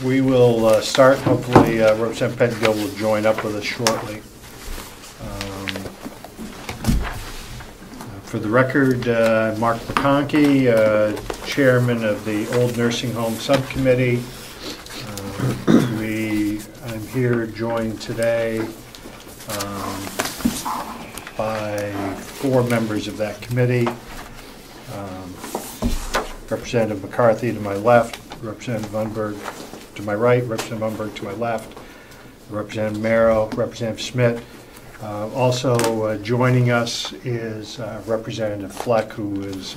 We will start. Hopefully, Representative Pettengill will join up with us shortly. For the record, Mark McConkey, Chairman of the Old Nursing Home Subcommittee. I'm here joined today by 4 members of that committee. Representative McCarthy to my left, Representative Unberg to my right, Representative Unberg to my left, Representative Merrow, Representative Schmidt. Also joining us is Representative Fleck, who is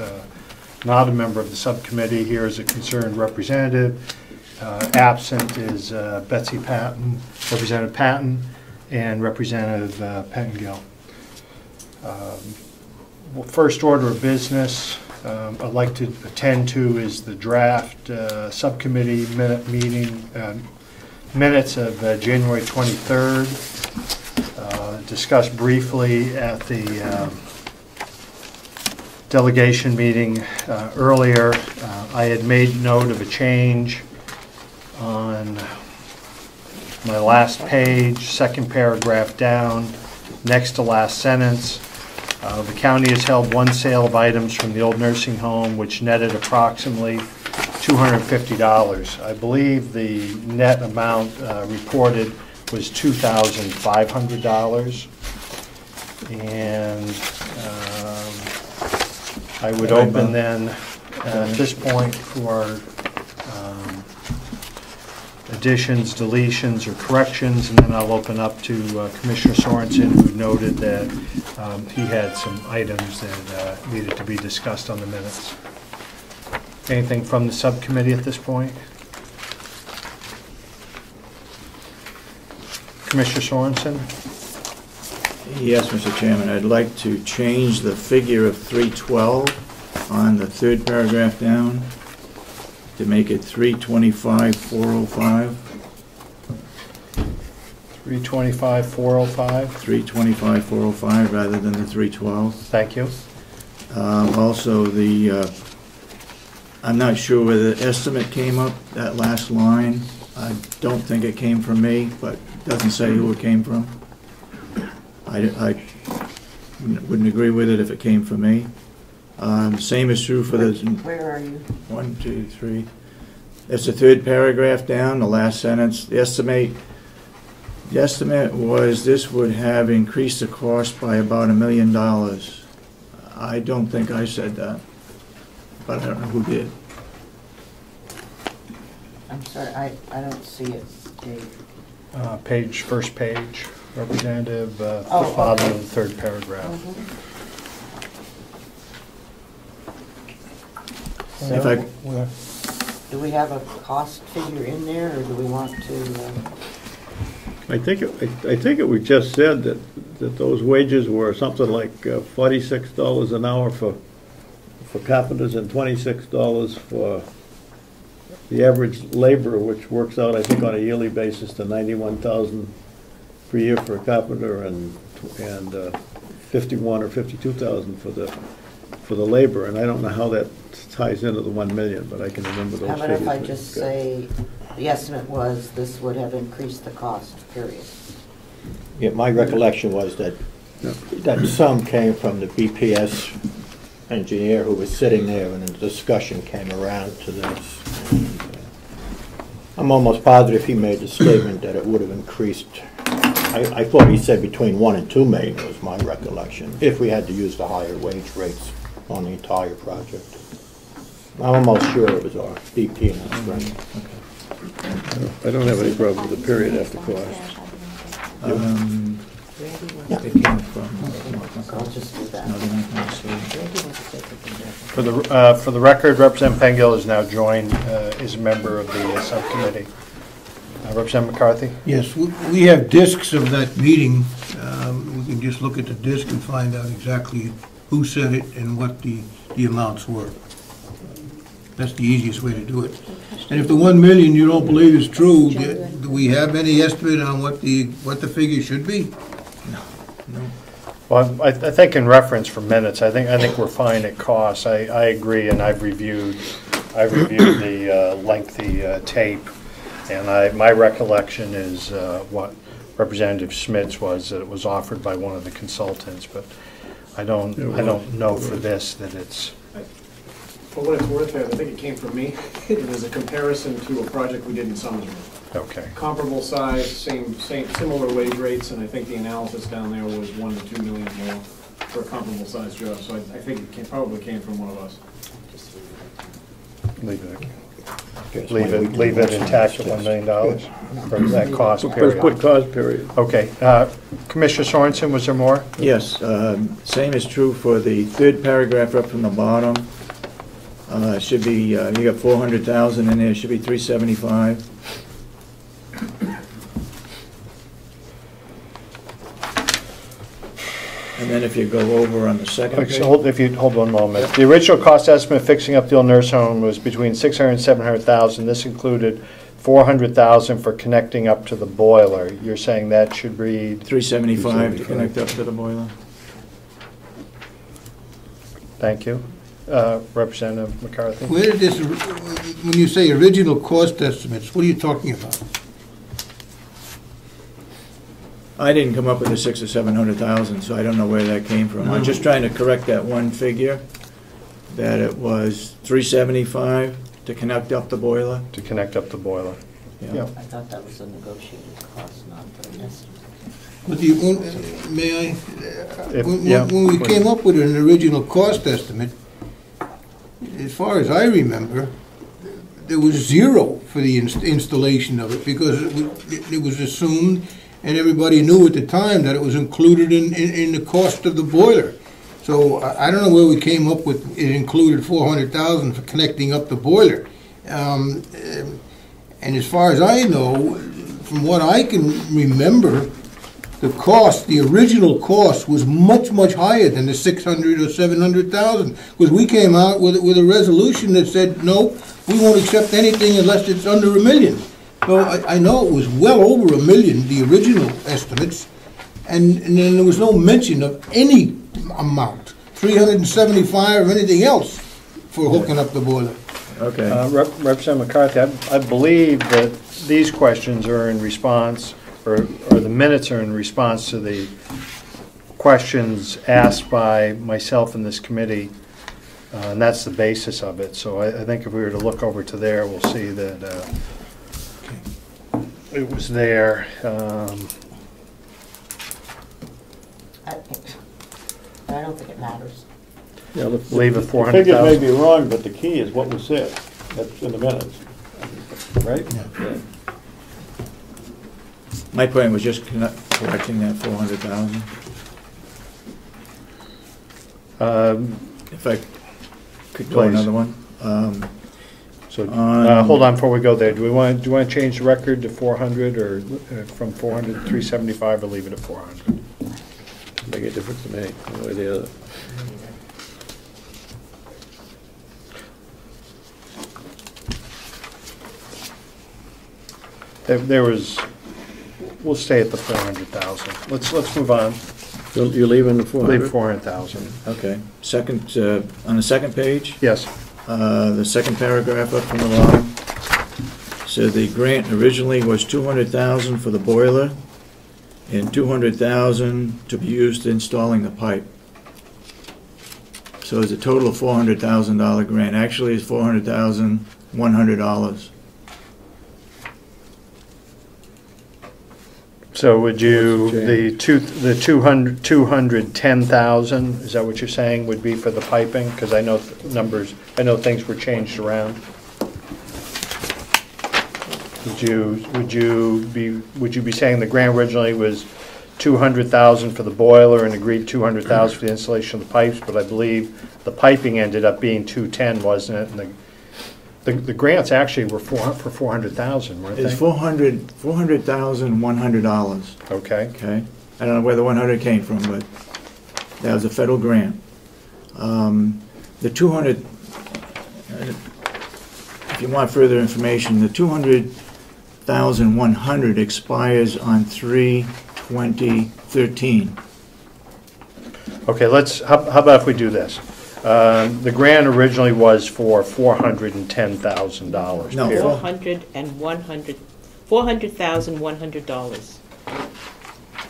not a member of the subcommittee. Here is a concerned representative. Absent is Betsy Patton, Representative Patton, and Representative Pettengill. First order of business I'd like to attend to is the draft subcommittee minutes of January 23rd. Discussed briefly at the delegation meeting earlier. I had made note of a change on my last page, second paragraph down, next to last sentence. The county has held one sale of items from the old nursing home, which netted approximately $250. I believe the net amount reported was $2,500. And I would open then at this point for additions, deletions, or corrections, and then I'll open up to Commissioner Sorensen, who noted that he had some items that needed to be discussed on the minutes. Anything from the subcommittee at this point? Commissioner Sorensen? Yes, Mr. Chairman. I'd like to change the figure of 312 on the third paragraph down to make it 325,405. 325,405. 325,405 rather than the 312. Thank you. Also, I'm not sure whether the estimate came up, that last line. I don't think it came from me, but it doesn't say who it came from. I wouldn't agree with it if it came from me. Same is true for the... Where are you? 1, 2, 3. It's the third paragraph down, the last sentence. The estimate was this would have increased the cost by about $1 million. I don't think I said that, but I don't know who did. I'm sorry, I don't see it, Dave. First page, Representative, the Oh, bottom okay. of the third paragraph. So, If I, do we have a cost figure in there, or do we want to? I think it we just said that those wages were something like $46 an hour for carpenters and $26 for the average labor, which works out, I think, on a yearly basis to $91,000 per year for a carpenter and $51,000 or $52,000 for the labor. And I don't know how that ties into the $1 million, but I can remember those How about figures. if I just say the estimate was this would have increased the cost, period? Yeah, my recollection was that some came from the BPS engineer who was sitting there, and the discussion came around to this. And, I'm almost positive he made the statement that it would have increased. I thought he said between $1 and $2 million was my recollection, if we had to use the higher wage rates on the entire project. I'm almost sure it was our DP and our strength. I don't have any problem with the period after cost. it came from... I'll just do that. For the record, Representative Pettengill is now joined, is a member of the subcommittee. Representative McCarthy? Yes, we have discs of that meeting. We can just look at the disc and find out exactly who said it and what the amounts were. That's the easiest way to do it. And if the 1 million you don't believe is true, do we have any estimate on what the figure should be? No. Well, I think in reference for minutes, I think we're fine at costs. I agree, and I've reviewed the lengthy tape And my recollection is what Representative Schmitz was, that it was offered by one of the consultants, but I don't know for this that it's. For what it's worth, I think it came from me. It was a comparison to a project we did in Somersville. Okay. Comparable size, similar wage rates, and I think the analysis down there was $1 to $2 million more for a comparable size job. So I think it probably came from one of us. Leave it intact at $1 million for that cost period. Put cost period. Okay. Commissioner Sorensen, was there more? Yes, same is true for the third paragraph up from the bottom. Should be, you got 400,000 in there, should be 375. And then if you go over on the second page. If you hold one moment. The original cost estimate fixing up the old nurse home was between $600,000 and $700,000. This included $400,000 for connecting up to the boiler. You're saying that should read 375 to connect up to the boiler. Thank you. Representative McCarthy. Where did this, when you say original cost estimates, what are you talking about? I didn't come up with the 600,000 or 700,000, so I don't know where that came from. I'm just trying to correct that one figure, that it was 375 to connect up the boiler. To connect up the boiler. Yeah. I thought that was a negotiated cost, not an estimate. But may I? Yeah. When we came up with an original cost estimate, as far as I remember, there was zero for the installation of it, because it was assumed, and everybody knew at the time, that it was included in the cost of the boiler. So I don't know where we came up with it included 400,000 for connecting up the boiler. And as far as I know, from what I can remember, the original cost was much, much higher than the 600 or 700,000, because we came out with a resolution that said, no, we won't accept anything unless it's under $1 million. So I know it was well over $1 million, the original estimates, and then there was no mention of any amount, 375 or anything else, for hooking up the boiler. Okay. Representative McCarthy, I believe that these questions are in response, or the minutes are in response to the questions asked by myself and this committee, and that's the basis of it. So I think if we were to look over to there, we'll see that it was there. I don't think it matters. Yeah, Leave it the 400,000. figures may be wrong, but the key is what was said. That's in the minutes. Right? Yeah. My point was just correcting that 400,000. If I could go Please. another one. So hold on before we go there. Do you want to change the record to 400, or from 400 to 375, or leave it at 400? Make a difference to me, one way or the other. There was. We'll stay at the 400,000. Let's move on. You're leaving the 400? Leave 400,000. Okay. Second, on the second page, Yes. the second paragraph up from the bottom, said the grant originally was 200,000 for the boiler and 200,000 to be used installing the pipe. So it's a total of $400,000 grant. Actually, it's $400,100. So would you, What's the 210,000, is that what you're saying, would be for the piping? Because I know things were changed around. Would you be saying the grant originally was 200,000 for the boiler and agreed 200,000 for the installation of the pipes, but I believe the piping ended up being 210, wasn't it? And the grants actually were for 400,000, weren't they? It's $400,100. Okay. Okay? I don't know where the 100 came from, but that was a federal grant. The 200, if you want further information, the 200,100 expires on 3/20/13. Okay, how about if we do this? The grant originally was for $410,000. No, period. 400 and 100 $400,100.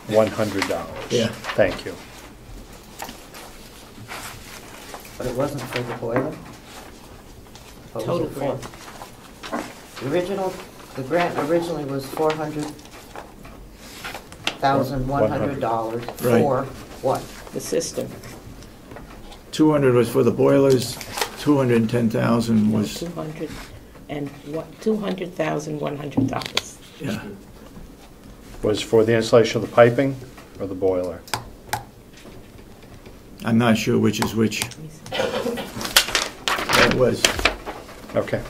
$100. Yeah. Thank you. But it wasn't for the boiler? What was Total it for? grant. The grant originally was $400,100 Right. for what? The system. 200 was for the boilers, 210,000 was, $200,100. yeah. Was for the installation of the piping or the boiler? I'm not sure which is which. That was. Okay.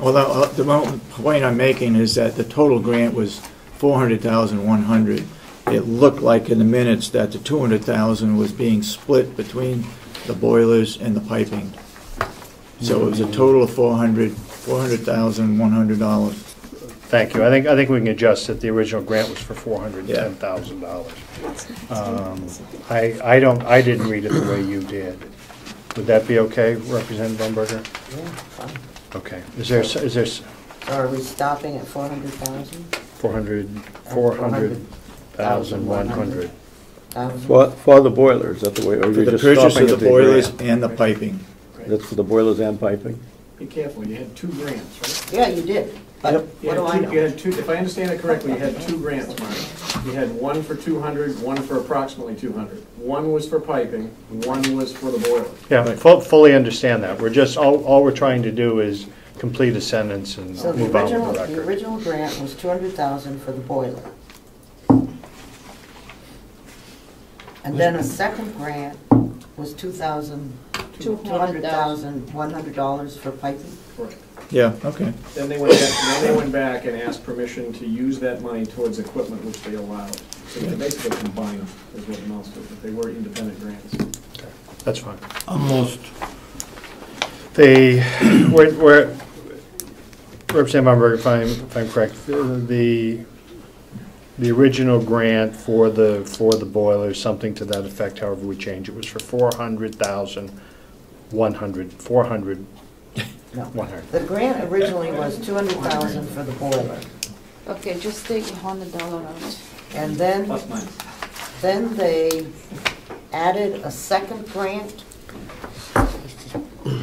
Although, the point I'm making is that the total grant was 400,100. It looked like in the minutes that the 200,000 was being split between the boilers and the piping. So it was a total of $400,100. Thank you. I think we can adjust it. The original grant was for $410,000. I didn't read it the way you did. Would that be okay, Representative Umberger? Yeah, fine. Okay. Is there So are we stopping at 400,000? 400,100? For the boilers, is that the way? Or For you're the just purchase stopping of the at boilers grant? and the piping. That's for the boilers and piping? Be careful, you had 2 grants, right? Yeah, you did, but You what do I had two, you know? had two, if I understand it correctly, you had 2 grants, Mark. You had one for 200, one for approximately 200. One was for piping, one was for the boiler. Yeah, fully understand that. We're just, all we're trying to do is complete a sentence and So move on with the the record. original grant was 200,000 for the boiler. And then a second grant was $200,100 for piping? Correct. Yeah, okay. Then they went back and asked permission to use that money towards equipment, which they allowed. So they basically combined is what amounts to it, but they were independent grants. That's fine. Almost. Representative Umberger, if I'm correct, the original grant for the boiler, something to that effect, however we change it, was for 400,100. No. 100. The grant originally was 200,000 for the boiler. Okay, just take $100 out. And then, Plus minus. then they added a second grant.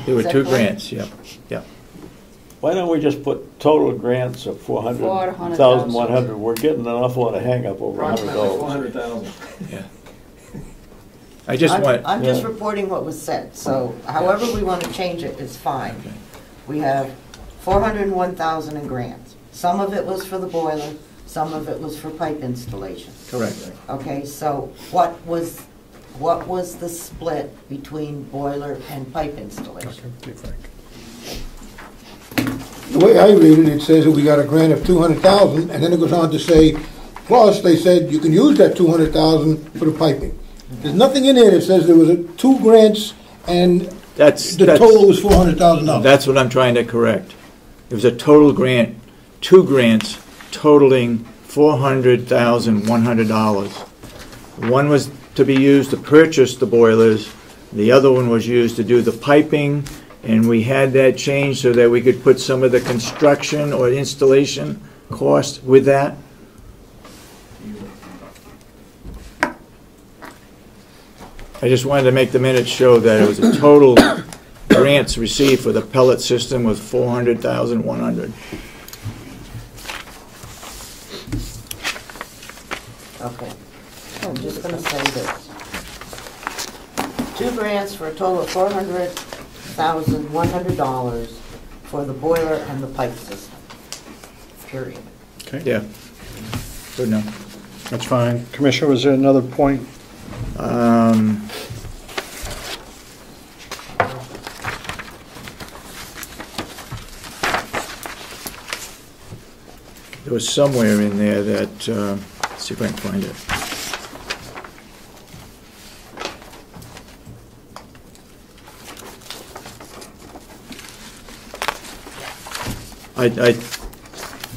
There were Is that 2 correct? grants, yeah, yeah. Why don't we just put total grants of 400,100? We're getting an awful lot of hang-up over Approximately $100. 400,000. Yeah. I just want, I'm just yeah. reporting what was said, so however we want to change it is fine. Okay. We have 401,000 in grants. Some of it was for the boiler, some of it was for pipe installation. correct. Okay, so what was the split between boiler and pipe installation? Be frank. The way I read it, it says that we got a grant of 200,000, and then it goes on to say, plus they said you can use that 200,000 for the piping. There's nothing in there that says there was 2 grants and the total was $400,000. That's what I'm trying to correct. It was a total grant, 2 grants totaling $400,100. One was to be used to purchase the boilers, the other one was used to do the piping, and we had that changed so that we could put some of the construction or installation cost with that. I just wanted to make the minutes show that it was a total grants received for the pellet system was $400,100. Okay, I'm just gonna say this. 2 grants for a total of $400,100 for the boiler and the pipe system, period. Okay, Yeah. Good enough. that's fine. Commissioner, was there another point? There was somewhere in there that, let's see if I can find it.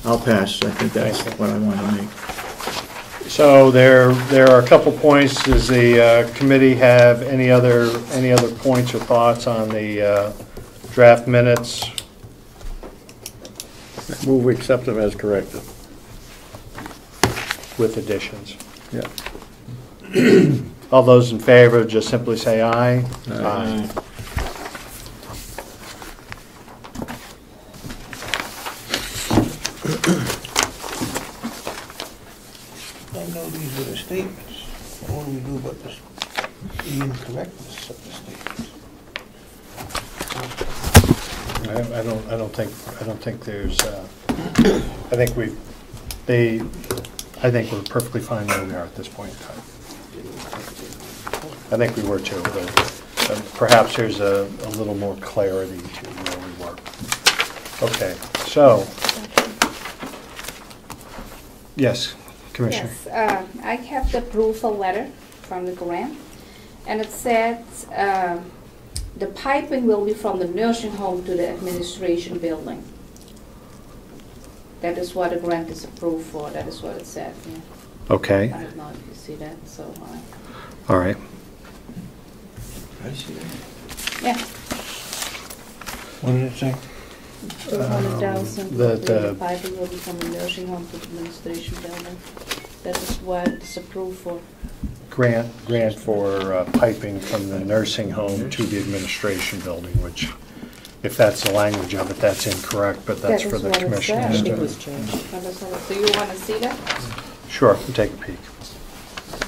I'll pass. I think that's what I want to make. So there are a couple points. Does the committee have any other points or thoughts on the draft minutes? Move we accept them as corrected. with additions. Yeah. All those in favor, just simply say aye. Aye. I know these were the statements. What do we do about this, the incorrectness of the statements? I don't think there's, I think we're perfectly fine where we are at this point in time. I think we were too, but perhaps there's a little more clarity to where we were. Okay, so, yes, Commissioner. Yes, I have the approval letter from the grant, and it says the piping will be from the nursing home to the administration building. That is what the grant is approved for. That is what it said. Yeah. Okay, I don't know if you see that. So, all right. I see that. yeah, What did it say? 200,000. the- The piping will be from the nursing home to the administration building. That is what it's approved for. Grant for piping from the nursing home to the administration building, which, if that's the language of it, that's incorrect, but that's That for is the what it commissioners said. It to... was changed. So you want to see that? Sure, we'll take a peek.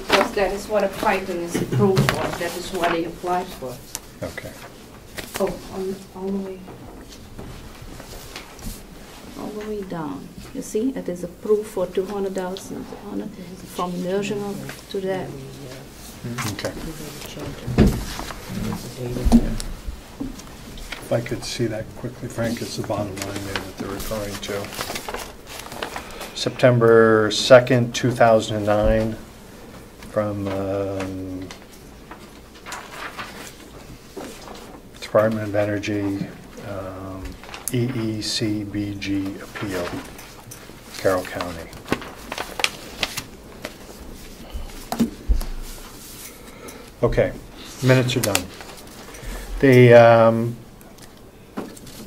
Because that is what a piping is approved for. That is what they applied for. Okay. Oh, all the way. All the way down. You see, it is approved for 200,000 on it, from nursing home to that. Okay. If I could see that quickly, Frank, it's the bottom line there that they're referring to. September 2nd, 2009, from Department of Energy, EECBG appeal, Carroll County. Okay, minutes are done. The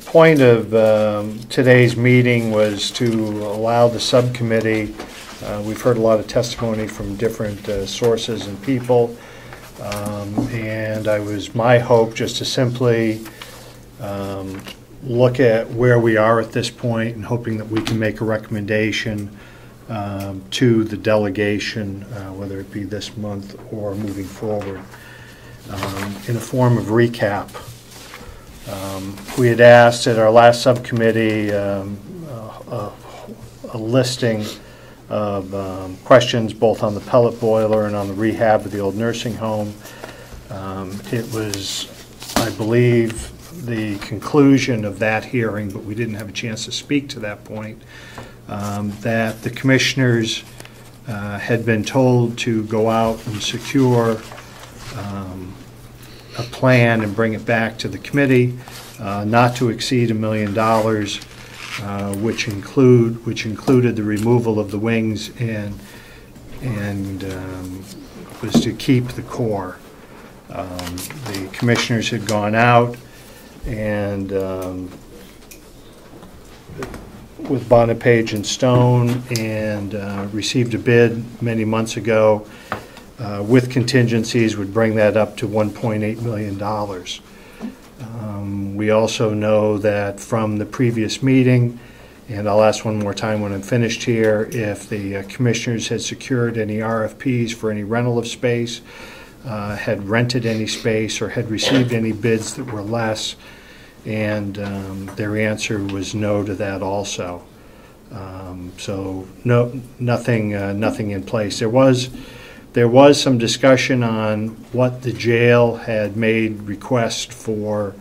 point of today's meeting was to allow the subcommittee, we've heard a lot of testimony from different sources and people, and it was my hope just to simply look at where we are at this point and hoping that we can make a recommendation to the delegation, whether it be this month or moving forward, in a form of recap. We had asked at our last subcommittee a listing of questions both on the pellet boiler and on the rehab of the old nursing home. It was, I believe, the conclusion of that hearing, but we didn't have a chance to speak to that point, that the commissioners had been told to go out and secure a plan and bring it back to the committee, not to exceed $1 million, which included the removal of the wings and was to keep the core. The commissioners had gone out and with Bonnet, Page and Stone and received a bid many months ago with contingencies would bring that up to $1.8 million. We also know that from the previous meeting, and I'll ask one more time when I'm finished here, if the commissioners had secured any RFPs for any rental of space, had rented any space, or had received any bids that were less, and their answer was no to that also. So nothing in place. There was some discussion on what the jail had made request for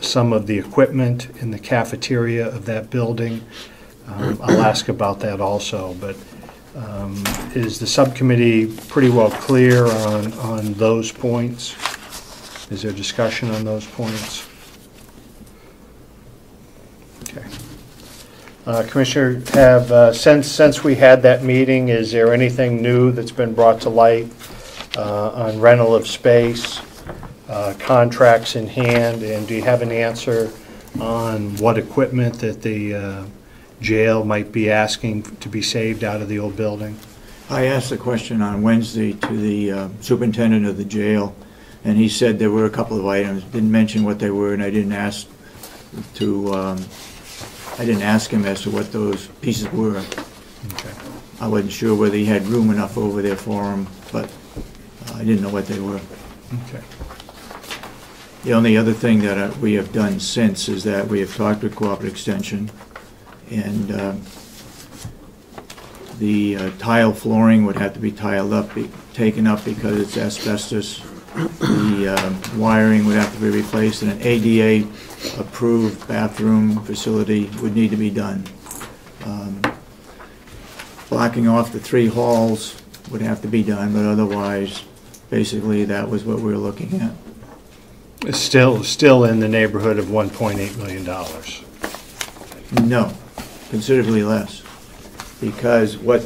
some of the equipment in the cafeteria of that building. I'll ask about that also, but is the subcommittee pretty well clear on those points? Is there discussion on those points? Okay. Commissioner, since we had that meeting, is there anything new that's been brought to light on rental of space, contracts in hand, and do you have an answer on what equipment that the jail might be asking to be saved out of the old building? I asked the question on Wednesday to the superintendent of the jail, and he said there were a couple of items, didn't mention what they were, and I didn't ask him as to what those pieces were. Okay. I wasn't sure whether he had room enough over there for them, but I didn't know what they were. Okay. The only other thing that we have done since is that we have talked with Cooperative Extension, and the tile flooring would have to be taken up because it's asbestos. The wiring would have to be replaced, and an ADA-approved bathroom facility would need to be done. Blocking off the 3 halls would have to be done, but otherwise, basically, that was what we were looking at. It's still in the neighborhood of $1.8 million. No, considerably less, because what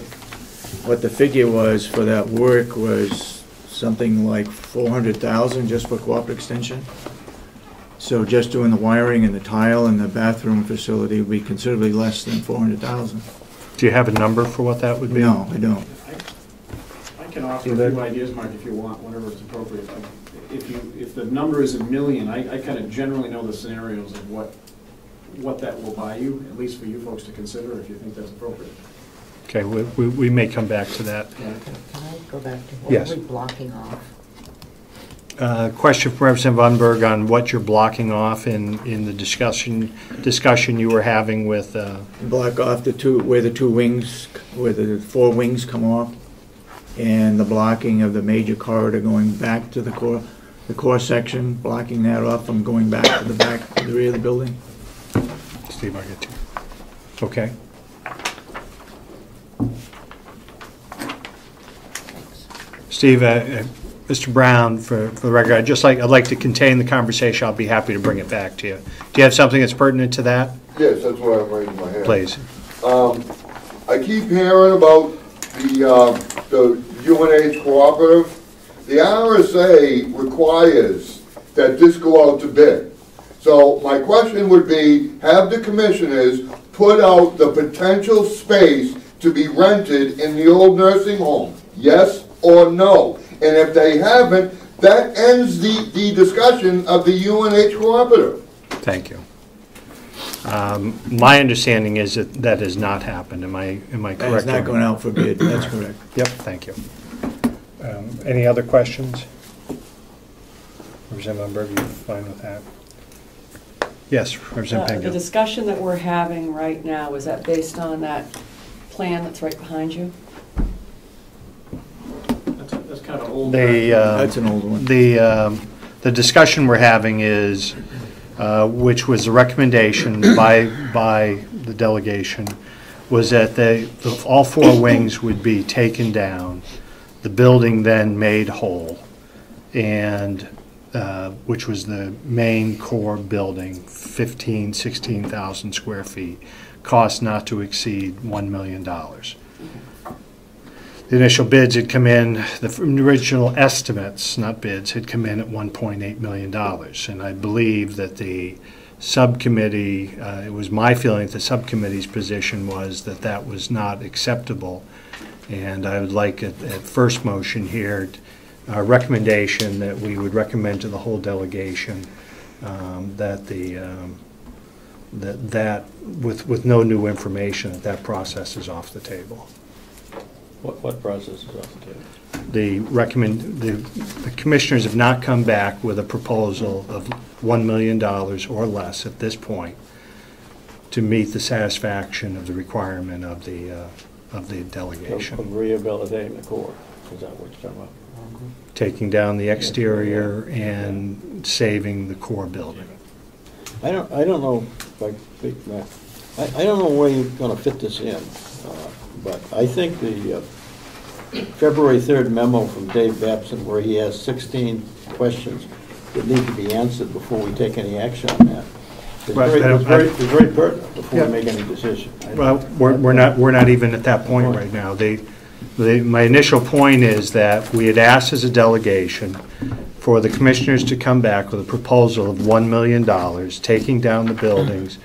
the figure was for that work was something like $400,000 just for Cooperative Extension. So just doing the wiring and the tile and the bathroom facility would be considerably less than $400,000. Do you have a number for what that would be? No, I don't. I can offer a few ideas, Mark, if you want, whenever it's appropriate. If the number is $1 million, I kind of generally know the scenarios of what that will buy you, at least for you folks to consider, if you think that's appropriate. Okay, we may come back to that. Can I go back to what Yes. are we blocking off? Question from Representative Unberg on what you're blocking off in the discussion you were having with. Block off where the 4 wings come off, and the blocking of the major corridor going back to the core section, blocking that off from going back to the rear of the building. Steve, I'll get you. Okay. Steve, Mr. Brown, for the record, I'd like to contain the conversation. I'll be happy to bring it back to you. Do you have something that's pertinent to that? Yes, that's why I'm raising my hand. Please. I keep hearing about the UNH cooperative. The RSA requires that this go out to bid. So my question would be, have the commissioners put out the potential space to be rented in the old nursing home? Yes or no? And if they haven't, that ends the discussion of the UNH cooperative. Thank you. My understanding is that has not happened. Am I correct? It's not going out for bid, that's correct. Yep, thank you. Any other questions? Representative Umberg, you fine with that? Yes, Representative The Pengill. discussion that we're having right now, is that based on that plan that's right behind you? That's kind of an old. That's an old one. The discussion we're having is, which was the recommendation by the delegation, was that all 4 wings would be taken down, the building then made whole, and which was the main core building, 16,000 square feet, cost not to exceed $1 million. The initial bids had come in, the original estimates, not bids, had come in at $1.8 million. And I believe that the subcommittee, it was my feeling that the subcommittee's position was that that was not acceptable. And I would like at first motion here, a recommendation that we would recommend to the whole delegation that with no new information, that process is off the table. What process is off the table? The commissioners have not come back with a proposal of $1 million or less at this point to meet the satisfaction of the requirement of the delegation. Of rehabilitating the core, is that what you're talking about? Taking down the exterior and saving the core building. I don't know if I speak now. I don't know where you're going to fit this in, but I think the February 3rd memo from Dave Babson, where he has 16 questions that need to be answered before we take any action on that, is very pertinent before we make any decision. Well, we're not even at that point right now. My initial point is that we had asked as a delegation for the commissioners to come back with a proposal of $1 million, taking down the buildings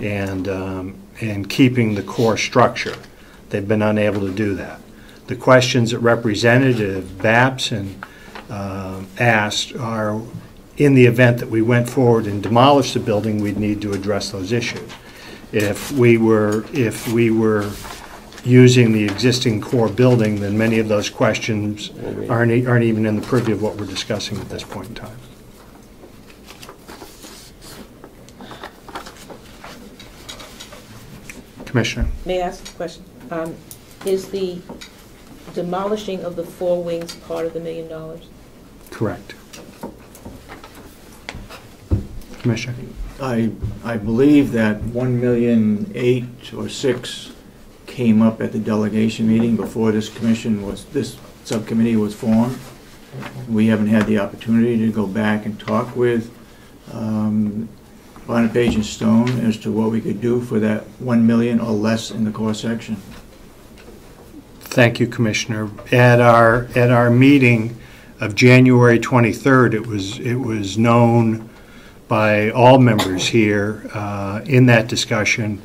and keeping the core structure. They've been unable to do that. The questions that Representative Babson asked are, in the event that we went forward and demolished the building, we'd need to address those issues. If we were using the existing core building, then many of those questions aren't even in the purview of what we're discussing at this point in time. Commissioner? May I ask a question? Is the demolishing of the 4 wings part of the $1 million? Correct. Commissioner? I believe that 1,000,008 or 6 came up at the delegation meeting before this subcommittee was formed. We haven't had the opportunity to go back and talk with Bonnet-Page and Stone as to what we could do for that 1 million or less in the core section. Thank you, Commissioner. At our meeting of January 23rd, it was known by all members here in that discussion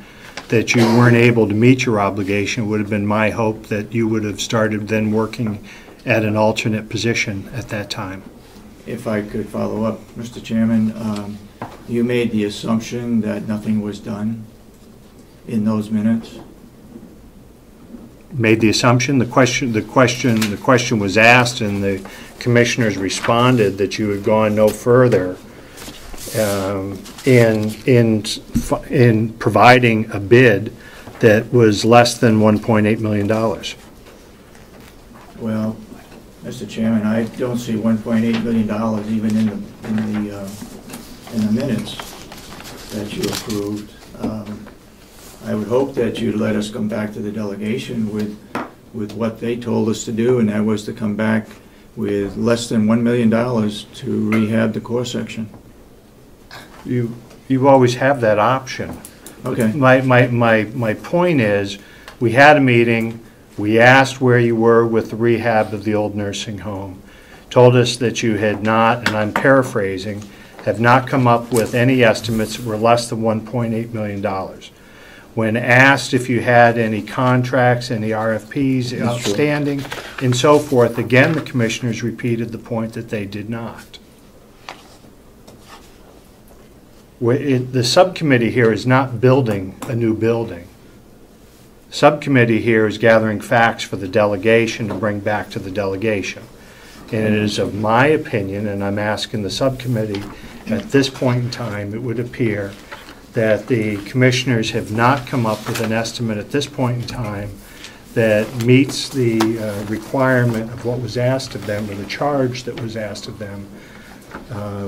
that you weren't able to meet your obligation. It would have been my hope that you would have started then working at an alternate position at that time. If I could follow up, Mr. Chairman, you made the assumption that nothing was done in those minutes. Made the assumption. The question was asked, and the commissioners responded that you had gone no further in providing a bid that was less than $1.8 million. Well, Mr. Chairman, I don't see $1.8 million even in the minutes that you approved. I would hope that you'd let us come back to the delegation with what they told us to do, and that was to come back with less than $1 million to rehab the core section. You always have that option. Okay. My point is, we had a meeting, we asked where you were with the rehab of the old nursing home, told us that you had not, and I'm paraphrasing, have not come up with any estimates that were less than $1.8 million. When asked if you had any contracts, any RFPs outstanding, and so forth, again, the commissioners repeated the point that they did not. The subcommittee here is not building a new building. Subcommittee here is gathering facts for the delegation to bring back to the delegation. And it is of my opinion, and I'm asking the subcommittee, at this point in time, it would appear that the commissioners have not come up with an estimate at this point in time that meets the requirement of what was asked of them, or the charge that was asked of them,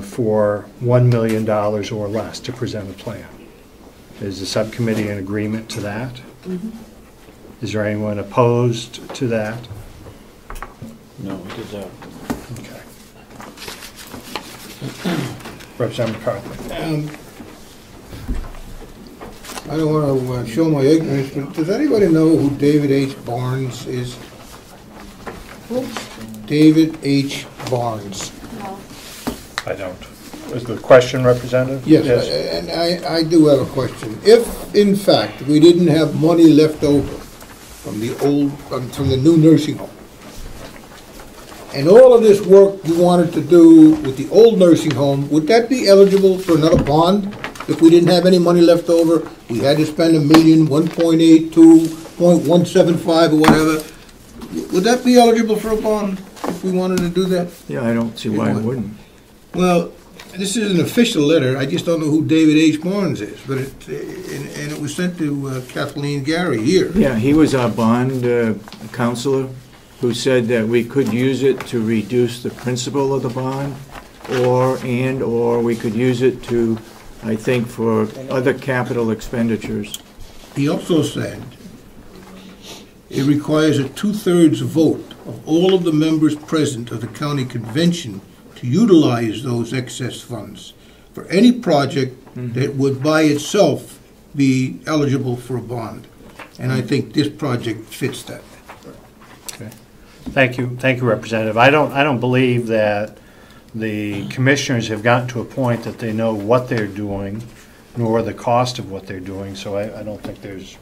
for $1 million or less to present a plan. Is the subcommittee in agreement to that? Mm-hmm. Is there anyone opposed to that? No, it is a... Okay. Representative McCarthy. I don't want to show my ignorance, but does anybody know who David H. Barnes is? David H. Barnes. No. I don't. Is the question, Representative? Yes, and I do have a question. If, in fact, we didn't have money left over from the new nursing home, and all of this work you wanted to do with the old nursing home, would that be eligible for another bond? If we didn't have any money left over, we had to spend $1 million, 1.8, 2.175 or whatever, would that be eligible for a bond if we wanted to do that? Yeah, I don't see why it wouldn't. Well, this is an official letter. I just don't know who David H. Barnes is, but it was sent to Kathleen Gary here. Yeah, he was our bond counselor who said that we could use it to reduce the principal of the bond, or we could use it to, I think, for other capital expenditures. He also said it requires a 2/3 vote of all of the members present of the county convention to utilize those excess funds for any project that would by itself be eligible for a bond. And I think this project fits that. Okay. Thank you, Representative. I don't believe that the commissioners have gotten to a point that they know what they're doing, nor the cost of what they're doing, so I don't think there's